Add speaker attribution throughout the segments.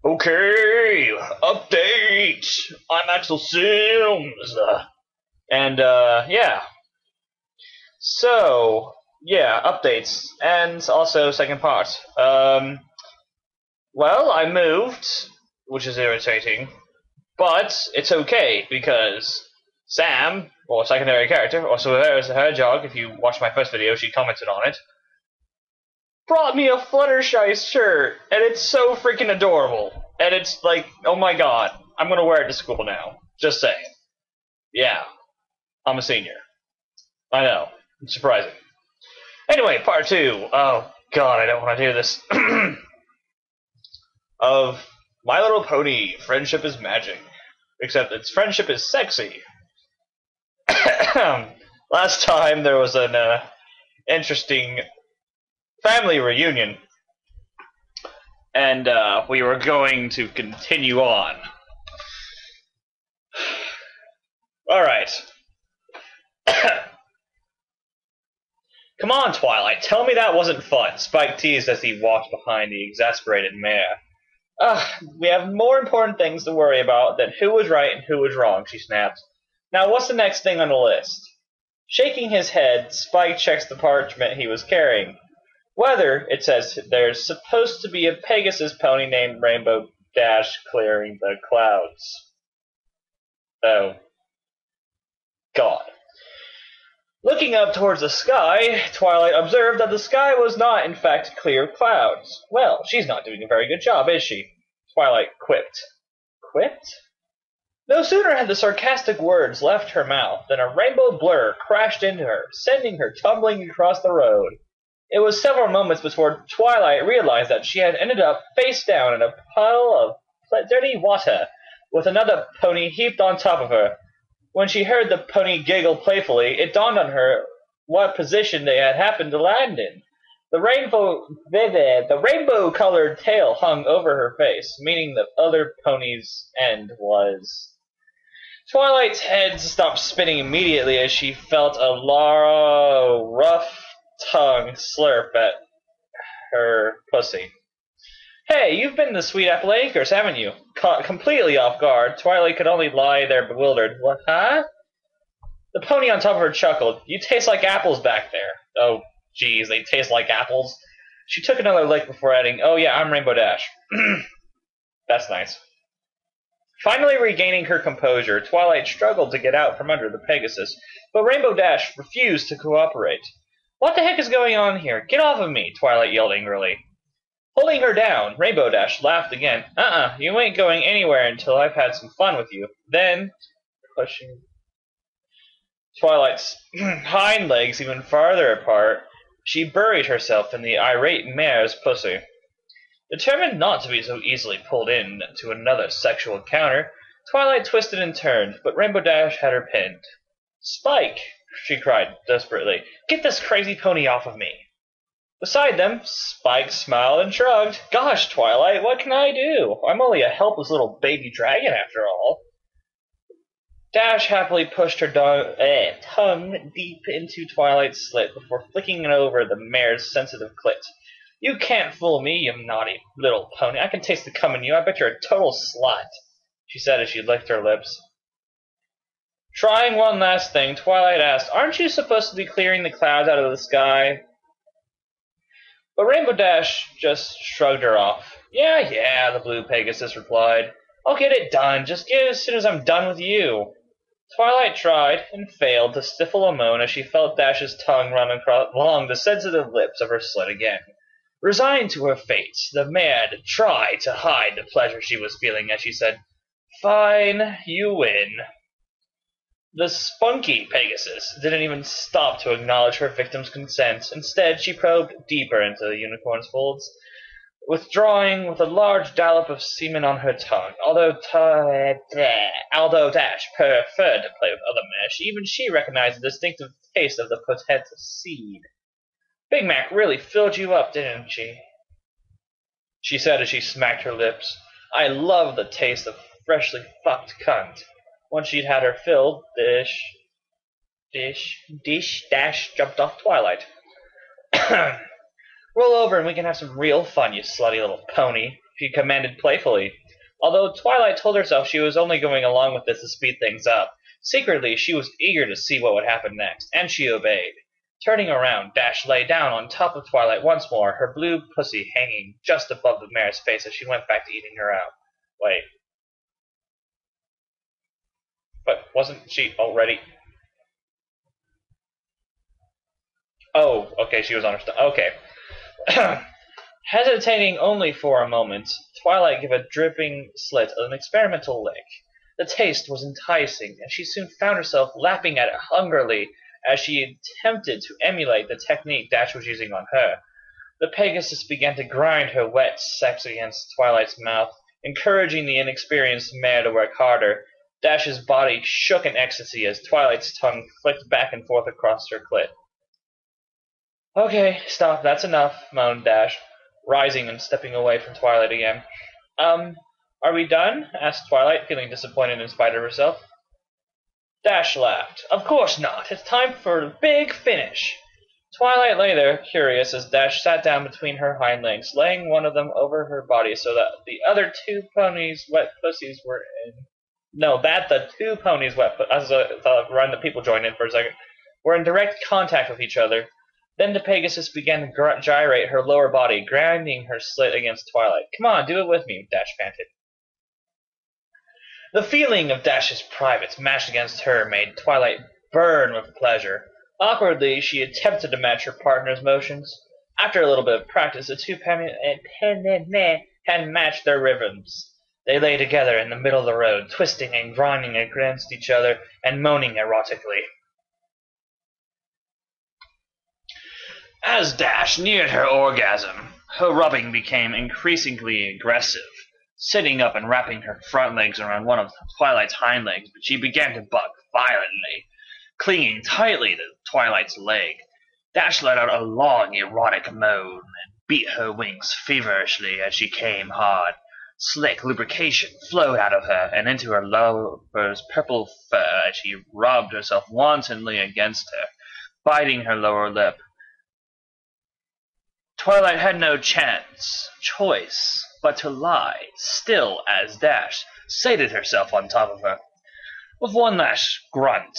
Speaker 1: Okay, update. I'm Axelsims, yeah. So yeah, updates, and also second part. Well, I moved, which is irritating, but it's okay because Sam, or secondary character, also her jog. If you watched my first video, she commented on it. Brought me a fluttershy shirt, and it's so freaking adorable. And it's like, oh my god, I'm gonna wear it to school now. Just saying. Yeah, I'm a senior. I know. It's surprising. Anyway, part two. Oh god, I don't want to do this. Of My Little Pony, Friendship is Magic. Except its friendship is sexy. Last time there was an interesting family reunion, and we were going to continue on. Alright. Come on, Twilight, tell me that wasn't fun, Spike teased as he walked behind the exasperated mare. We have more important things to worry about than who was right and who was wrong, she snapped. Now what's the next thing on the list? Shaking his head, Spike checks the parchment he was carrying. Weather, it says there's supposed to be a Pegasus pony named Rainbow Dash clearing the clouds. Oh. God. Looking up towards the sky, Twilight observed that the sky was not, in fact, clear of clouds. Well, she's not doing a very good job, is she? Twilight quipped. Quipped? No sooner had the sarcastic words left her mouth than a rainbow blur crashed into her, sending her tumbling across the road. It was several moments before Twilight realized that she had ended up face down in a pile of dirty water, with another pony heaped on top of her. When she heard the pony giggle playfully, it dawned on her what position they had happened to land in. The rainbow-colored tail hung over her face, meaning the other pony's end was. Twilight's head stopped spinning immediately as she felt a rough tongue slurp at her pussy. Hey, you've been to Sweet Apple Acres, haven't you? Caught completely off guard, Twilight could only lie there bewildered. What, huh? The pony on top of her chuckled. You taste like apples back there. Oh, geez, they taste like apples. She took another lick before adding, oh yeah, I'm Rainbow Dash. That's nice. Finally regaining her composure, Twilight struggled to get out from under the Pegasus, but Rainbow Dash refused to cooperate. What the heck is going on here? Get off of me, Twilight yelled angrily. Holding her down, Rainbow Dash laughed again. You ain't going anywhere until I've had some fun with you. Then, pushing Twilight's hind legs even farther apart, she buried herself in the irate mare's pussy. Determined not to be so easily pulled in to another sexual encounter, Twilight twisted and turned, but Rainbow Dash had her pinned. Spike, she cried desperately, get this crazy pony off of me. Beside them, Spike smiled and shrugged. Gosh, Twilight, what can I do? I'm only a helpless little baby dragon after all. Dash happily pushed her tongue deep into Twilight's slit before flicking it over the mare's sensitive clit. You can't fool me, you naughty little pony. I can taste the cum in you. I bet you're a total slut, she said as she licked her lips. Trying one last thing, Twilight asked, aren't you supposed to be clearing the clouds out of the sky? But Rainbow Dash just shrugged her off. Yeah, the blue Pegasus replied. I'll get it done, just get it as soon as I'm done with you. Twilight tried, and failed, to stifle a moan as she felt Dash's tongue run along the sensitive lips of her slit again. Resigned to her fate, the mare tried to hide the pleasure she was feeling as she said, Fine, you win. The spunky Pegasus didn't even stop to acknowledge her victim's consent. Instead, she probed deeper into the unicorn's folds, withdrawing with a large dollop of semen on her tongue. Although Dash preferred to play with other mesh, even she recognized the distinctive taste of the potent seed. Big Mac really filled you up, didn't she? She said as she smacked her lips. I love the taste of freshly fucked cunt. Once she'd had her filled, Dash jumped off Twilight. Roll over and we can have some real fun, you slutty little pony, she commanded playfully. Although Twilight told herself she was only going along with this to speed things up, secretly she was eager to see what would happen next, and she obeyed. Turning around, Dash lay down on top of Twilight once more, her blue pussy hanging just above the mare's face as she went back to eating her out. Wait. But wasn't she already... Oh, okay, she was on her stomach. Okay. Hesitating only for a moment, Twilight gave a dripping slit an experimental lick. The taste was enticing, and she soon found herself lapping at it hungrily as she attempted to emulate the technique Dash was using on her. The Pegasus began to grind her wet sex against Twilight's mouth, encouraging the inexperienced mare to work harder. Dash's body shook in ecstasy as Twilight's tongue flicked back and forth across her clit. Okay, stop, that's enough, moaned Dash, rising and stepping away from Twilight again. Are we done? Asked Twilight, feeling disappointed in spite of herself. Dash laughed. Of course not. It's time for the big finish. Twilight lay there, curious, as Dash sat down between her hind legs, laying one of them over her body so that the other two ponies' wet pussies were in... No, that the two ponies' wet pussies... Run the people joined in for a second. Were in direct contact with each other. Then the Pegasus began to gyrate her lower body, grinding her slit against Twilight. Come on, do it with me, Dash panted. The feeling of Dash's privates mashed against her made Twilight burn with pleasure. Awkwardly, she attempted to match her partner's motions. After a little bit of practice, the two had matched their rhythms. They lay together in the middle of the road, twisting and grinding against each other and moaning erotically. As Dash neared her orgasm, her rubbing became increasingly aggressive, sitting up and wrapping her front legs around one of Twilight's hind legs, but she began to buck violently, clinging tightly to Twilight's leg. Dash let out a long, erotic moan and beat her wings feverishly as she came hard. Slick lubrication flowed out of her and into her lower's purple fur as she rubbed herself wantonly against her, biting her lower lip. Twilight had no choice but to lie still as Dash sated herself on top of her. With one last grunt,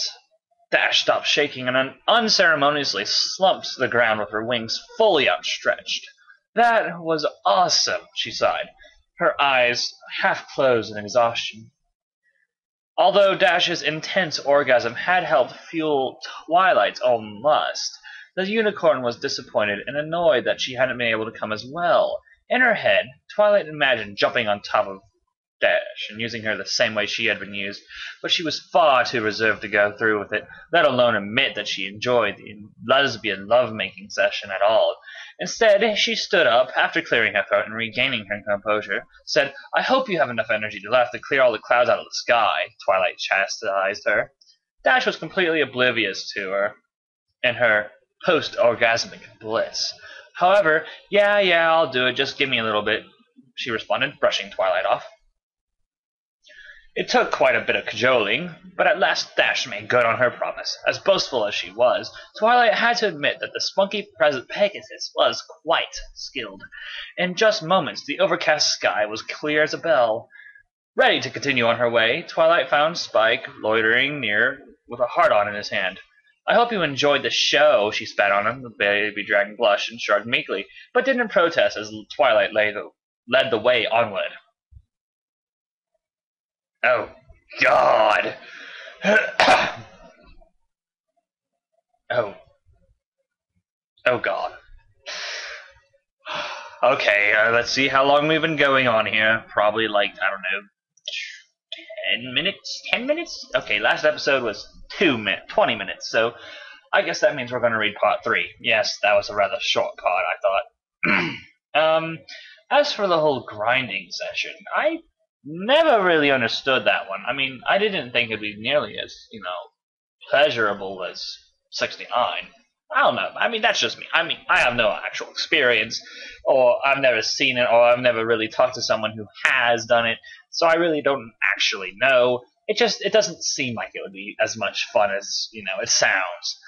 Speaker 1: Dash stopped shaking and unceremoniously slumped to the ground with her wings fully outstretched. That was awesome, she sighed, her eyes half closed in exhaustion. Although Dash's intense orgasm had helped fuel Twilight's own lust, the unicorn was disappointed and annoyed that she hadn't been able to come as well. In her head, Twilight imagined jumping on top of Dash and using her the same way she had been used, but she was far too reserved to go through with it, let alone admit that she enjoyed the lesbian love-making session at all. Instead, she stood up, after clearing her throat and regaining her composure, said, I hope you have enough energy left to clear all the clouds out of the sky, Twilight chastised her. Dash was completely oblivious to her in her post-orgasmic bliss. However, yeah, I'll do it, just give me a little bit, she responded, brushing Twilight off. It took quite a bit of cajoling, but at last Dash made good on her promise. As boastful as she was, Twilight had to admit that the spunky present Pegasus was quite skilled. In just moments, the overcast sky was clear as a bell. Ready to continue on her way, Twilight found Spike loitering near with a heart-on in his hand. I hope you enjoyed the show, she spat on him. The baby dragon blushed and shrugged meekly, but didn't protest as Twilight led the way onward. Oh, God. Oh, God. Okay, let's see how long we've been going on here. Probably like, I don't know, 10 minutes? 10 minutes? Okay, last episode was 20 minutes, so I guess that means we're going to read part 3. Yes, that was a rather short part, I thought. As for the whole grinding session, I never really understood that one. I mean, I didn't think it'd be nearly as, pleasurable as 69. I don't know. I mean, that's just me. I mean, I have no actual experience, or I've never seen it, or I've never really talked to someone who has done it, so I really don't actually know. It doesn't seem like it would be as much fun as, it sounds.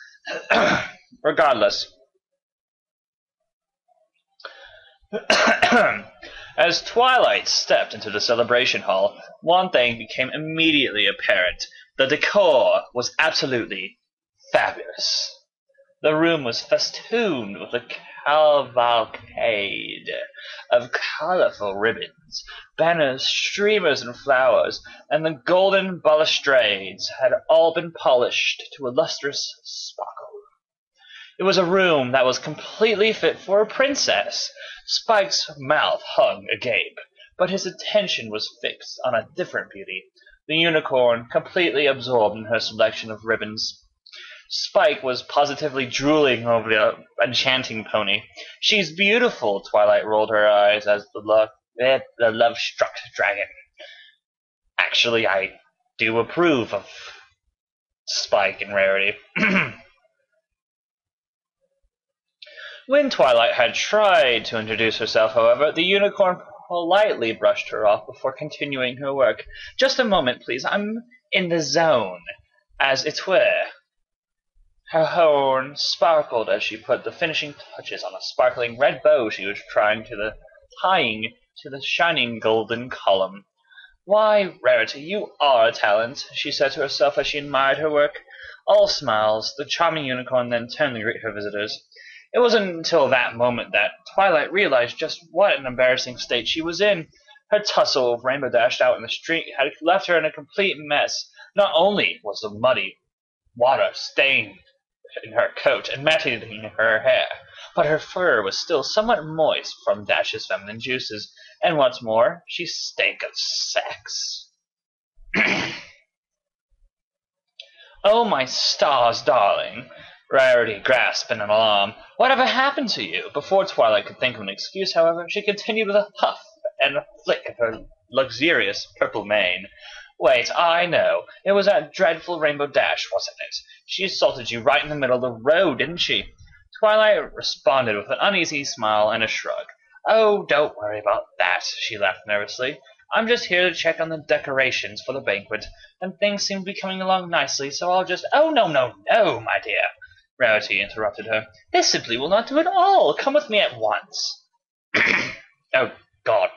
Speaker 1: Regardless. As Twilight stepped into the celebration hall, one thing became immediately apparent. The decor was absolutely fabulous. The room was festooned with a cavalcade of colorful ribbons, banners, streamers, and flowers, and the golden balustrades had all been polished to a lustrous sparkle. It was a room that was completely fit for a princess. Spike's mouth hung agape, but his attention was fixed on a different beauty, the unicorn completely absorbed in her selection of ribbons. Spike was positively drooling over the enchanting pony. "She's beautiful," Twilight rolled her eyes as the love-struck dragon. Actually, I do approve of Spike and Rarity. When Twilight had tried to introduce herself, however, the unicorn politely brushed her off before continuing her work. "Just a moment, please. I'm in the zone, as it were." Her horn sparkled as she put the finishing touches on a sparkling red bow she was tying to the shining golden column. "Why, Rarity, you are a talent," she said to herself as she admired her work. All smiles, the charming unicorn then turned to greet her visitors. It wasn't until that moment that Twilight realized just what an embarrassing state she was in. Her tussle of Rainbow Dash out in the street had left her in a complete mess. Not only was the muddy water stained in her coat and matted in her hair, but her fur was still somewhat moist from Dash's feminine juices, and what's more, she stank of sex. "Oh, my stars, darling!" Rarity grasped in alarm. "Whatever happened to you?" Before Twilight could think of an excuse, however, she continued with a puff and a flick of her luxurious purple mane. "Wait, I know. It was that dreadful Rainbow Dash, wasn't it? She assaulted you right in the middle of the road, didn't she?" Twilight responded with an uneasy smile and a shrug. "Oh, don't worry about that," she laughed nervously. "I'm just here to check on the decorations for the banquet, and things seem to be coming along nicely, so I'll just—" "Oh, no, my dear," Rarity interrupted her. "This simply will not do at all. Come with me at once." Oh, God.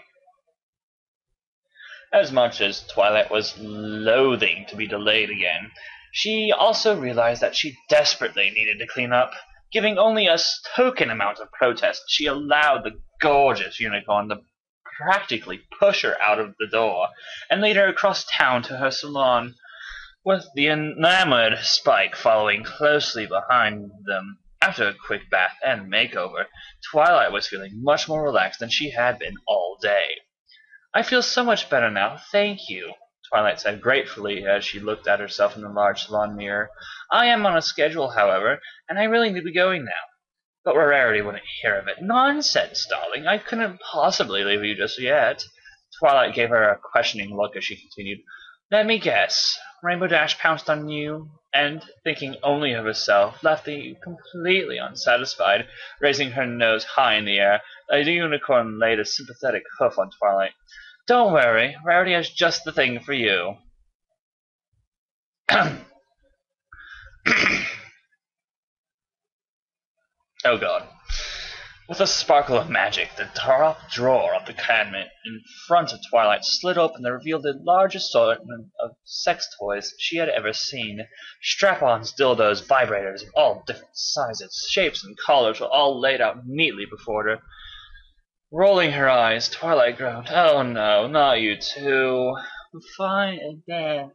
Speaker 1: As much as Twilight was loathing to be delayed again, she also realized that she desperately needed to clean up. Giving only a token amount of protest, she allowed the gorgeous unicorn to practically push her out of the door and lead her across town to her salon, with the enamored Spike following closely behind them. After a quick bath and makeover, Twilight was feeling much more relaxed than she had been all day. "I feel so much better now, thank you," Twilight said gratefully as she looked at herself in the large salon mirror. "I am on a schedule, however, and I really need to be going now." But Rarity wouldn't hear of it. "Nonsense, darling. I couldn't possibly leave you just yet." Twilight gave her a questioning look as she continued. "Let me guess. Rainbow Dash pounced on you, and, thinking only of herself, left you completely unsatisfied." Raising her nose high in the air, the unicorn laid a sympathetic hoof on Twilight. "Don't worry. Rarity has just the thing for you." Oh, God. With a sparkle of magic, the top drawer of the cabinet in front of Twilight slid open and revealed the largest assortment of sex toys she had ever seen. Strap-ons, dildos, vibrators of all different sizes, shapes, and colors were all laid out neatly before her. Rolling her eyes, Twilight groaned. "Oh no, not you too." Fine again.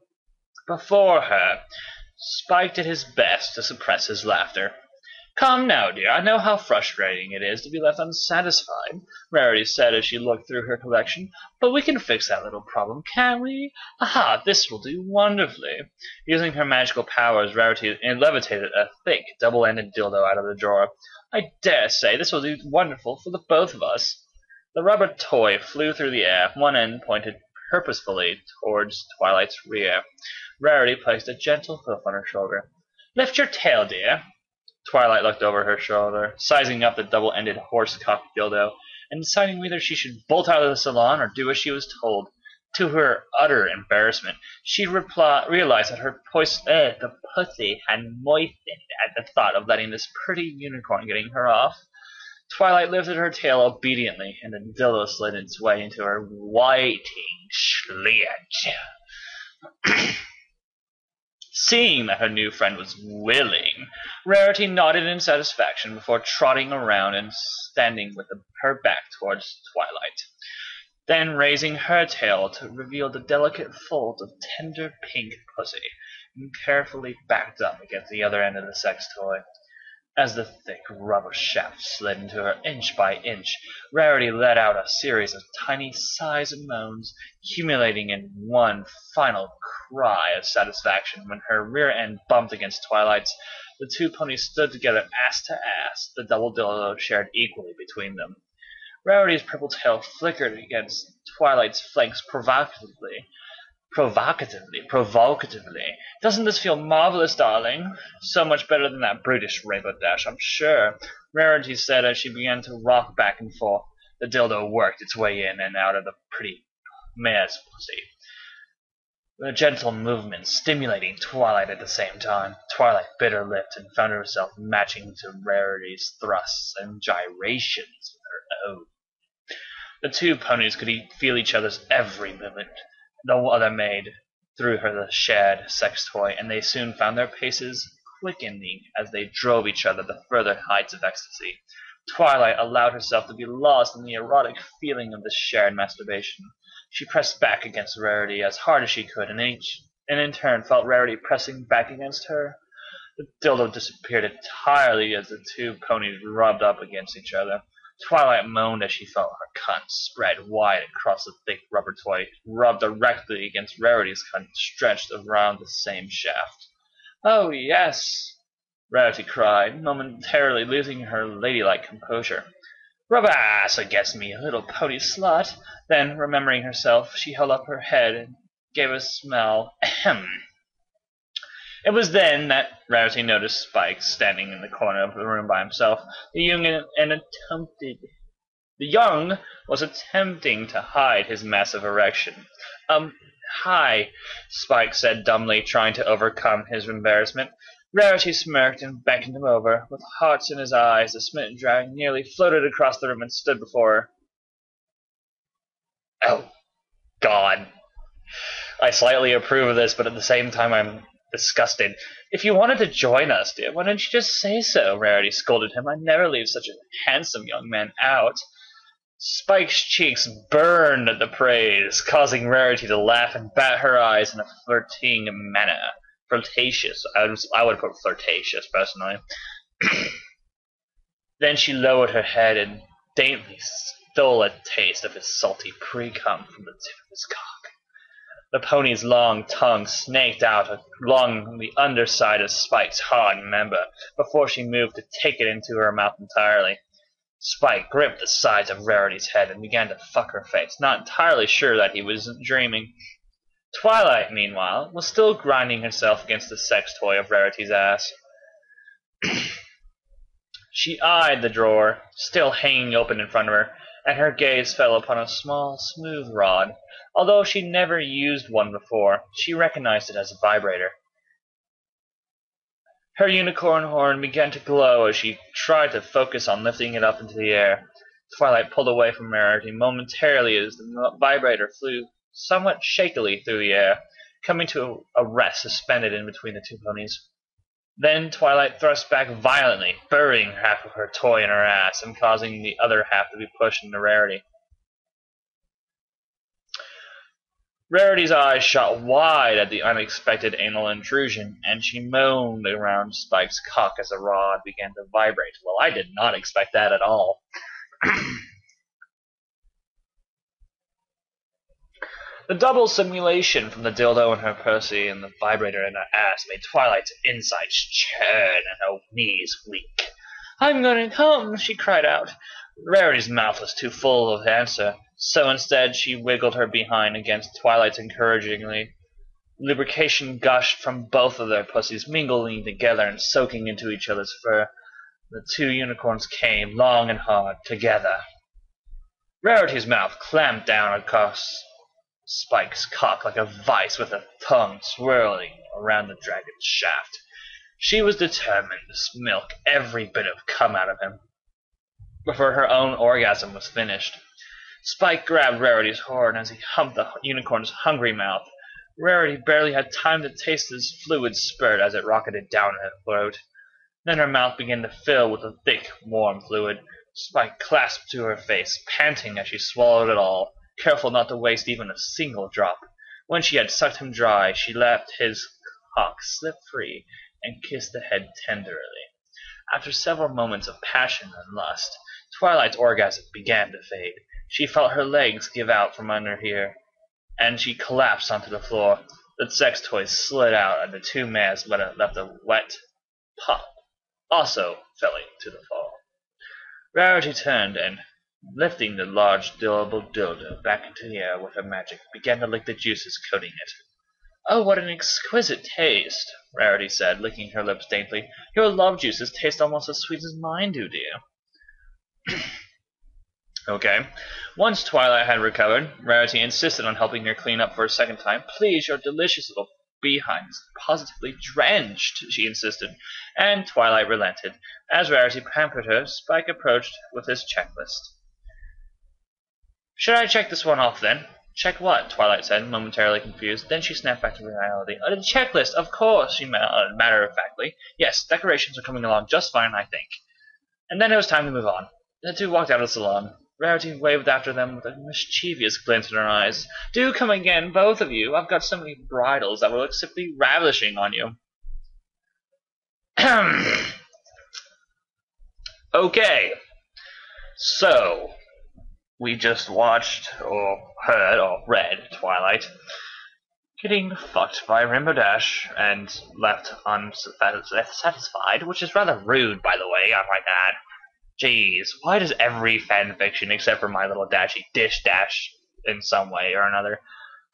Speaker 1: Before her, Spike did his best to suppress his laughter. "Come now, dear, I know how frustrating it is to be left unsatisfied," Rarity said as she looked through her collection. "But we can fix that little problem, can't we? Aha, this will do wonderfully." Using her magical powers, Rarity levitated a thick, double-ended dildo out of the drawer. "I dare say this will do wonderful for the both of us." The rubber toy flew through the air, one end pointed purposefully towards Twilight's rear. Rarity placed a gentle hoof on her shoulder. "Lift your tail, dear." Twilight looked over her shoulder, sizing up the double-ended horse-cocked dildo, and deciding whether she should bolt out of the salon or do as she was told. To her utter embarrassment, she realized that the pussy had moistened at the thought of letting this pretty unicorn getting her off. Twilight lifted her tail obediently, and the dildo slid its way into her waiting Schlitz. Seeing that her new friend was willing, Rarity nodded in satisfaction before trotting around and standing with her back towards Twilight. Then raising her tail to reveal the delicate folds of tender pink pussy, and carefully backed up against the other end of the sex toy. As the thick rubber shaft slid into her inch by inch, Rarity let out a series of tiny sighs and moans, accumulating in one final cry of satisfaction when her rear end bumped against Twilight's. The two ponies stood together ass to ass, the double dildo shared equally between them. Rarity's purple tail flickered against Twilight's flanks provocatively. Doesn't this feel marvelous, darling? So much better than that brutish rainbow dash, I'm sure, Rarity said as she began to rock back and forth. The dildo worked its way in and out of the pretty mare's pussy, the gentle movement stimulating Twilight at the same time. Twilight bit her lip and found herself matching to Rarity's thrusts and gyrations with her own. The two ponies could feel each other's every movement the other made through her the shared sex toy, and they soon found their paces quickening as they drove each other to further heights of ecstasy. Twilight allowed herself to be lost in the erotic feeling of this shared masturbation. She pressed back against Rarity as hard as she could, and in turn felt Rarity pressing back against her. The dildo disappeared entirely as the two ponies rubbed up against each other. Twilight moaned as she felt her cunt spread wide across the thick rubber toy, rubbed directly against Rarity's cunt stretched around the same shaft. "Oh, yes," Rarity cried, momentarily losing her ladylike composure. "Rub ass against me, little pony slut." Then, remembering herself, she held up her head and gave a smell. Ahem. It was then that Rarity noticed Spike standing in the corner of the room by himself. The young was attempting to hide his massive erection. Hi," Spike said dumbly, trying to overcome his embarrassment. Rarity smirked and beckoned him over. With hearts in his eyes, the smitten dragon nearly floated across the room and stood before her. "Oh, God. I slightly approve of this, but at the same time I'm disgusted. If you wanted to join us, dear, why didn't you just say so?" Rarity scolded him. "I never leave such a handsome young man out." Spike's cheeks burned at the praise, causing Rarity to laugh and bat her eyes in a flirting manner. Flirtatious. I would put flirtatious, personally. Then she lowered her head and daintily stole a taste of his salty pre-cum from the tip of his cock. The pony's long tongue snaked out along the underside of Spike's hard member before she moved to take it into her mouth entirely. Spike gripped the sides of Rarity's head and began to fuck her face, not entirely sure that he wasn't dreaming. Twilight, meanwhile, was still grinding herself against the sex toy of Rarity's ass. She eyed the drawer, still hanging open in front of her, and her gaze fell upon a small, smooth rod. Although she never used one before, she recognized it as a vibrator. Her unicorn horn began to glow as she tried to focus on lifting it up into the air. Twilight pulled away from Rarity momentarily as the vibrator flew somewhat shakily through the air, coming to a rest suspended in between the two ponies. Then Twilight thrust back violently, burying half of her toy in her ass and causing the other half to be pushed into Rarity. Rarity's eyes shot wide at the unexpected anal intrusion, and she moaned around Spike's cock as the rod began to vibrate. Well, I did not expect that at all. The double simulation from the dildo in her pussy and the vibrator in her ass made Twilight's insides churn and her knees weak. "I'm gonna come," she cried out. Rarity's mouth was too full of answer, so instead she wiggled her behind against Twilight's encouragingly. Lubrication gushed from both of their pussies, mingling together and soaking into each other's fur. The two unicorns came, long and hard, together. Rarity's mouth clamped down across Spike's cock like a vice, with her tongue swirling around the dragon's shaft. She was determined to milk every bit of cum out of him. before her own orgasm was finished. Spike grabbed Rarity's horn as he humped the unicorn's hungry mouth. Rarity barely had time to taste his fluid spurt as it rocketed down her throat. Then her mouth began to fill with a thick, warm fluid. Spike clasped to her face, panting as she swallowed it all, careful not to waste even a single drop. When she had sucked him dry, she let his cock slip free and kissed the head tenderly. After several moments of passion and lust, Twilight's orgasm began to fade. She felt her legs give out from under her, and she collapsed onto the floor. The sex toy slid out, and the two males left a wet pup, also falling to the floor. Rarity turned and, lifting the large, durable dildo back into the air with her magic, began to lick the juices coating it. "Oh, what an exquisite taste," Rarity said, licking her lips daintily. "Your love juices taste almost as sweet as mine do, dear." Okay. Once Twilight had recovered, Rarity insisted on helping her clean up for a second time. "Please, your delicious little behind is positively drenched," she insisted, and Twilight relented. As Rarity pampered her, Spike approached with his checklist. "Should I check this one off, then?" "Check what?" Twilight said, momentarily confused. Then she snapped back to reality. "The checklist, of course," she matter-of-factly. "Yes, decorations are coming along just fine, I think." And then it was time to move on. The two walked out of the salon. Rarity waved after them with a mischievous glint in her eyes. "Do come again, both of you. I've got so many bridals that will look simply ravishing on you." Okay, so we just watched, or heard, or read Twilight getting fucked by Rainbow Dash and left unsatisfied, which is rather rude, by the way, I might add. Jeez, why does every fanfiction except for My Little Dashy dish dash in some way or another?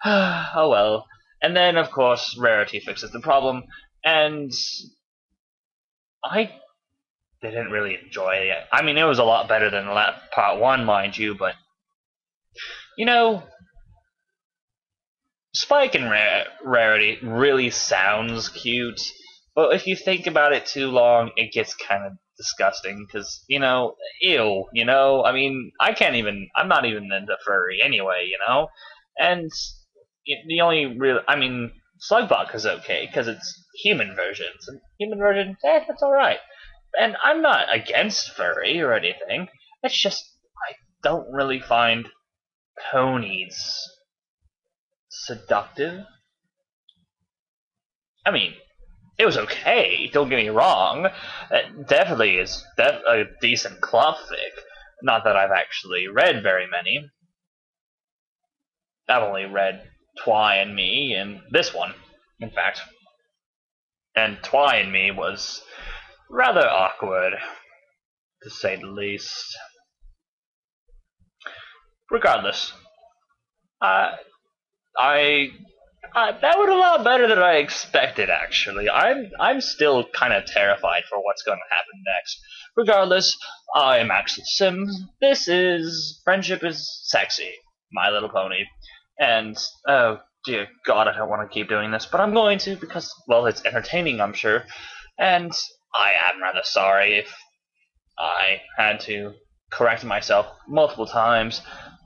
Speaker 1: Oh well. And then, of course, Rarity fixes the problem, and I didn't really enjoy it. I mean, it was a lot better than part 1, mind you, but, you know, Spike and Rarity really sounds cute, but if you think about it too long, it gets kind of disgusting, because, you know, ew, you know, I mean, I'm not even into furry anyway, you know, and the only real, I mean, Slugbug is okay, because it's human versions, and human versions, that's alright, and I'm not against furry or anything, it's just, I don't really find ponies seductive. I mean, it was okay, don't get me wrong. It definitely is a decent club fic. Not that I've actually read very many. I've only read Twi and Me and this one, in fact. And Twi and Me was rather awkward, to say the least. Regardless, that was a lot better than I expected, actually. I'm still kind of terrified for what's going to happen next. Regardless, I am Axelsims. This is Friendship is Sexy, My Little Pony. And, oh dear God, I don't want to keep doing this, but I'm going to because, well, it's entertaining, I'm sure. And I am rather sorry if I had to correct myself multiple times.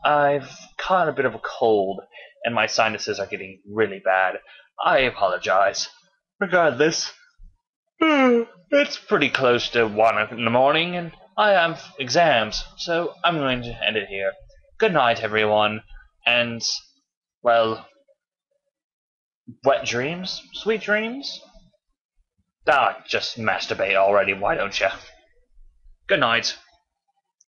Speaker 1: I've caught a bit of a cold, and my sinuses are getting really bad. I apologize. Regardless, it's pretty close to 1 in the morning, and I have exams, so I'm going to end it here. Good night, everyone, and, well, wet dreams? Sweet dreams? Just masturbate already, why don't you? Good night.